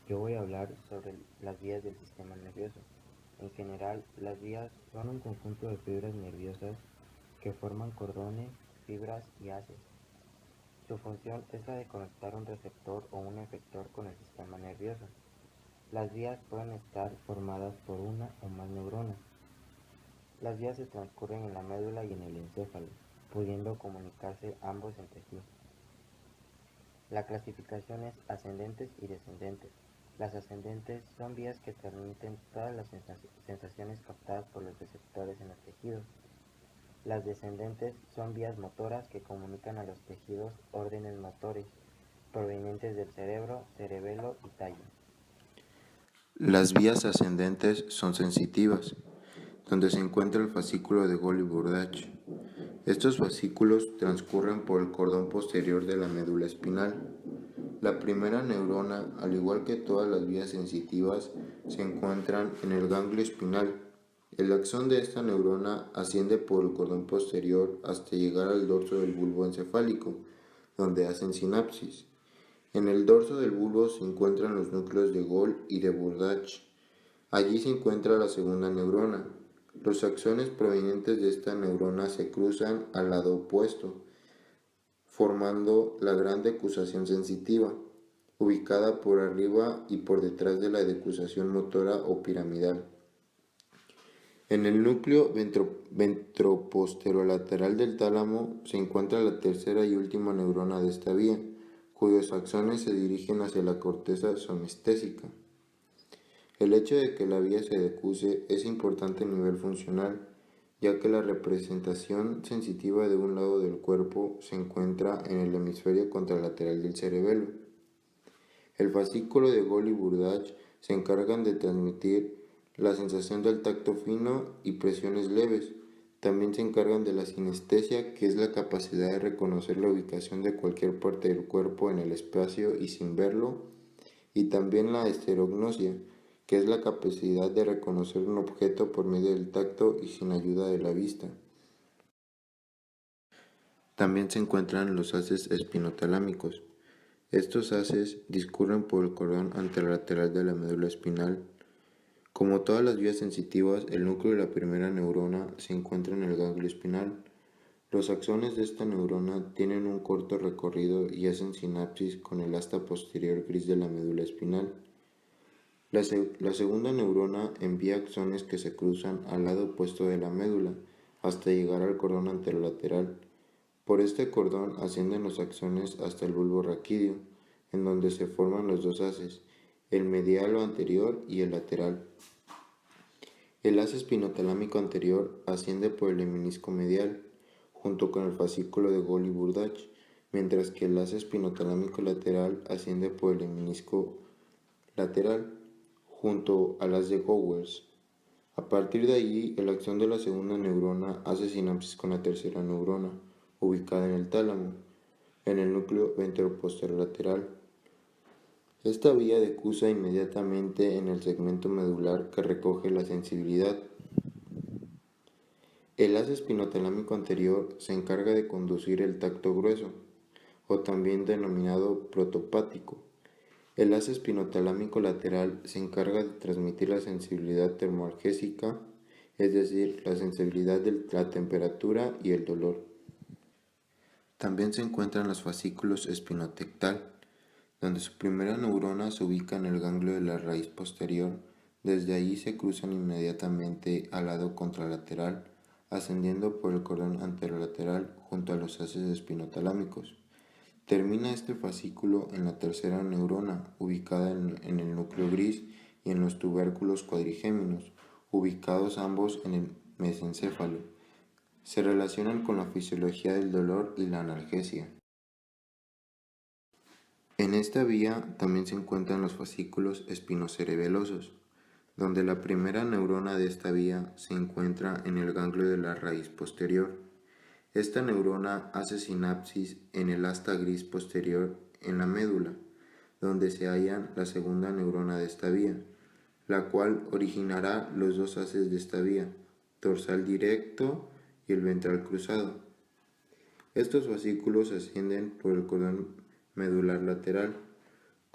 Yo voy a hablar sobre las vías del sistema nervioso. En general, las vías son un conjunto de fibras nerviosas que forman cordones, fibras y haces. Su función es la de conectar un receptor o un efector con el sistema nervioso. Las vías pueden estar formadas por una o más neuronas. Las vías se transcurren en la médula y en el encéfalo, pudiendo comunicarse ambos entre sí. La clasificación es ascendentes y descendentes. Las ascendentes son vías que transmiten todas las sensaciones captadas por los receptores en los tejidos. Las descendentes son vías motoras que comunican a los tejidos órdenes motores provenientes del cerebro, cerebelo y tallo. Las vías ascendentes son sensitivas, donde se encuentra el fascículo de Golgi-Burdach. Estos fascículos transcurren por el cordón posterior de la médula espinal. La primera neurona, al igual que todas las vías sensitivas, se encuentran en el ganglio espinal. El axón de esta neurona asciende por el cordón posterior hasta llegar al dorso del bulbo encefálico, donde hacen sinapsis. En el dorso del bulbo se encuentran los núcleos de Golgi y de Burdach. Allí se encuentra la segunda neurona. Los axones provenientes de esta neurona se cruzan al lado opuesto, formando la gran decusación sensitiva, ubicada por arriba y por detrás de la decusación motora o piramidal. En el núcleo ventroposterolateral del tálamo se encuentra la tercera y última neurona de esta vía, cuyos axones se dirigen hacia la corteza somestésica. El hecho de que la vía se decuse es importante a nivel funcional, ya que la representación sensitiva de un lado del cuerpo se encuentra en el hemisferio contralateral del cerebelo. El fascículo de Golgi-Burdach se encargan de transmitir la sensación del tacto fino y presiones leves. También se encargan de la sinestesia, que es la capacidad de reconocer la ubicación de cualquier parte del cuerpo en el espacio y sin verlo, y también la esterognosia, que es la capacidad de reconocer un objeto por medio del tacto y sin ayuda de la vista. También se encuentran los haces espinotalámicos. Estos haces discurren por el cordón anterolateral de la médula espinal. Como todas las vías sensitivas, el núcleo de la primera neurona se encuentra en el ganglio espinal. Los axones de esta neurona tienen un corto recorrido y hacen sinapsis con el asta posterior gris de la médula espinal. La segunda neurona envía axones que se cruzan al lado opuesto de la médula hasta llegar al cordón anterolateral. Por este cordón ascienden los axones hasta el bulbo raquídeo, en donde se forman los dos haces, el medial o anterior y el lateral. El haz espinotalámico anterior asciende por el menisco medial, junto con el fascículo de Golgi-Burdach, mientras que el haz espinotalámico lateral asciende por el menisco lateral, junto al haz de Gowers. A partir de allí, el axón de la segunda neurona hace sinapsis con la tercera neurona, ubicada en el tálamo, en el núcleo ventroposterolateral. Esta vía decusa inmediatamente en el segmento medular que recoge la sensibilidad. El haz espinotalámico anterior se encarga de conducir el tacto grueso, o también denominado protopático. El haz espinotalámico lateral se encarga de transmitir la sensibilidad termoalgésica, es decir, la sensibilidad de la temperatura y el dolor. También se encuentran los fascículos espinotectal, donde su primera neurona se ubica en el ganglio de la raíz posterior. Desde ahí se cruzan inmediatamente al lado contralateral, ascendiendo por el cordón anterolateral junto a los haces espinotalámicos. Termina este fascículo en la tercera neurona, ubicada en el núcleo gris, y en los tubérculos cuadrigéminos, ubicados ambos en el mesencéfalo. Se relacionan con la fisiología del dolor y la analgesia. En esta vía también se encuentran los fascículos espinocerebelosos, donde la primera neurona de esta vía se encuentra en el ganglio de la raíz posterior. Esta neurona hace sinapsis en el asta gris posterior en la médula, donde se halla la segunda neurona de esta vía, la cual originará los dos haces de esta vía, dorsal directo y el ventral cruzado. Estos fascículos ascienden por el cordón medular lateral,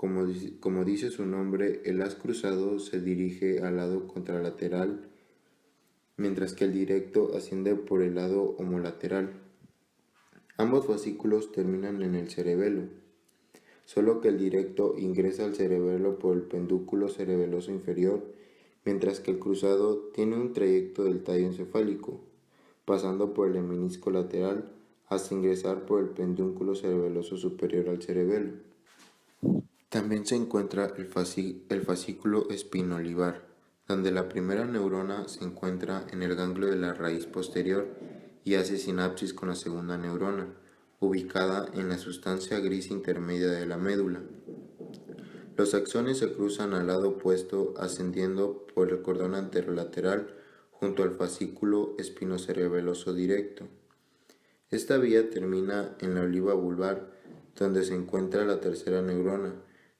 Como dice su nombre, el haz cruzado se dirige al lado contralateral, mientras que el directo asciende por el lado homolateral. Ambos fascículos terminan en el cerebelo, solo que el directo ingresa al cerebelo por el pedúnculo cerebeloso inferior, mientras que el cruzado tiene un trayecto del tallo encefálico, pasando por el menisco lateral hasta ingresar por el pedúnculo cerebeloso superior al cerebelo. También se encuentra el fascículo espinolivar, donde la primera neurona se encuentra en el ganglio de la raíz posterior y hace sinapsis con la segunda neurona, ubicada en la sustancia gris intermedia de la médula. Los axones se cruzan al lado opuesto ascendiendo por el cordón anterolateral junto al fascículo espinocerebeloso directo. Esta vía termina en la oliva vulvar, donde se encuentra la tercera neurona,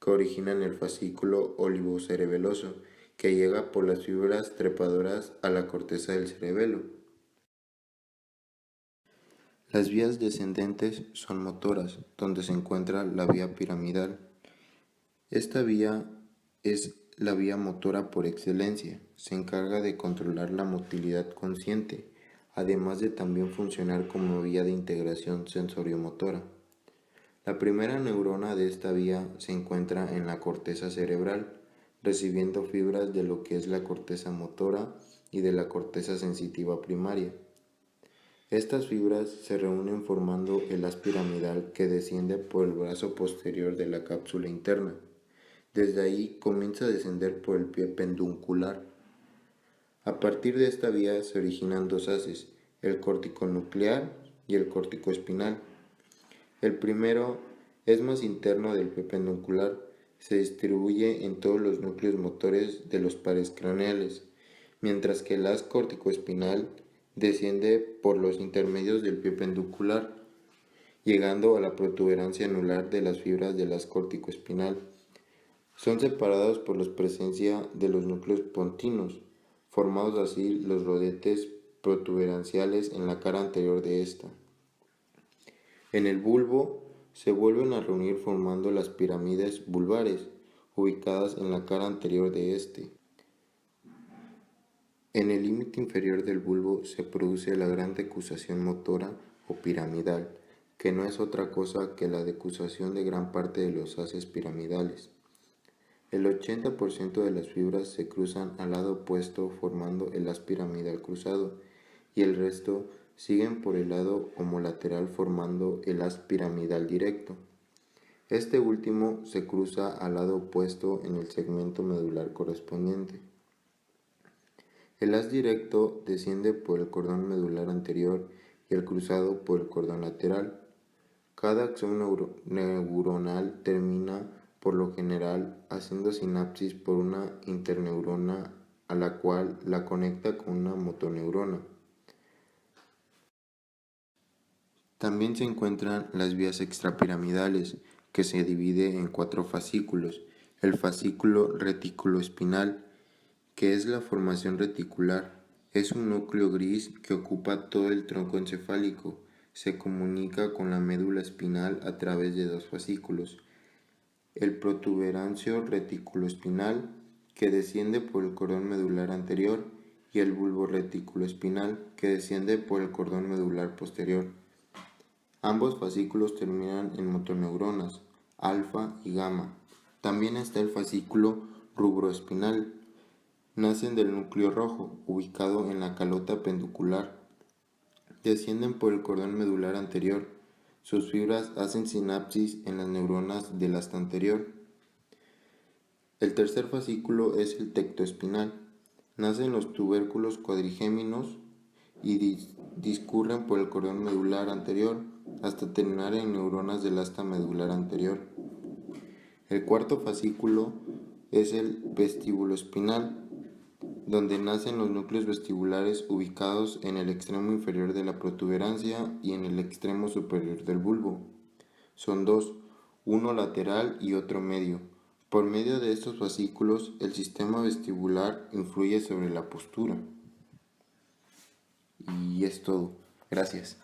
que origina en el fascículo olivocerebeloso, que llega por las fibras trepadoras a la corteza del cerebelo. Las vías descendentes son motoras, donde se encuentra la vía piramidal. Esta vía es la vía motora por excelencia, se encarga de controlar la motilidad consciente, además de también funcionar como vía de integración sensoriomotora. La primera neurona de esta vía se encuentra en la corteza cerebral, recibiendo fibras de lo que es la corteza motora y de la corteza sensitiva primaria. Estas fibras se reúnen formando el haz piramidal que desciende por el brazo posterior de la cápsula interna. Desde ahí comienza a descender por el pie peduncular. A partir de esta vía se originan dos haces, el córtico nuclear y el córtico espinal. El primero es más interno del pie peduncular, se distribuye en todos los núcleos motores de los pares craneales, mientras que el haz córtico-espinal desciende por los intermedios del pie peduncular, llegando a la protuberancia anular de las fibras del haz córtico-espinal. Son separados por la presencia de los núcleos pontinos, formados así los rodetes protuberanciales en la cara anterior de esta. En el bulbo se vuelven a reunir formando las pirámides vulvares, ubicadas en la cara anterior de este. En el límite inferior del bulbo se produce la gran decusación motora o piramidal, que no es otra cosa que la decusación de gran parte de los haces piramidales. El 80% de las fibras se cruzan al lado opuesto formando el haz piramidal cruzado y el resto siguen por el lado homolateral formando el haz piramidal directo. Este último se cruza al lado opuesto en el segmento medular correspondiente. El haz directo desciende por el cordón medular anterior y el cruzado por el cordón lateral. Cada axón neuronal termina, por lo general, haciendo sinapsis por una interneurona a la cual la conecta con una motoneurona. También se encuentran las vías extrapiramidales, que se divide en 4 fascículos. El fascículo reticuloespinal, que es la formación reticular, es un núcleo gris que ocupa todo el tronco encefálico. Se comunica con la médula espinal a través de 2 fascículos. El protuberancio reticuloespinal, que desciende por el cordón medular anterior, y el bulbo reticuloespinal, que desciende por el cordón medular posterior. Ambos fascículos terminan en motoneuronas, alfa y gamma. También está el fascículo rubroespinal. Nacen del núcleo rojo, ubicado en la calota penducular. Descienden por el cordón medular anterior. Sus fibras hacen sinapsis en las neuronas del asta anterior. El tercer fascículo es el tectoespinal. Nacen los tubérculos cuadrigéminos y discurren por el cordón medular anterior hasta terminar en neuronas del asta medular anterior. El cuarto fascículo es el vestibuloespinal, donde nacen los núcleos vestibulares ubicados en el extremo inferior de la protuberancia y en el extremo superior del bulbo. Son 2, uno lateral y otro medio. Por medio de estos fascículos, el sistema vestibular influye sobre la postura. Y es todo. Gracias.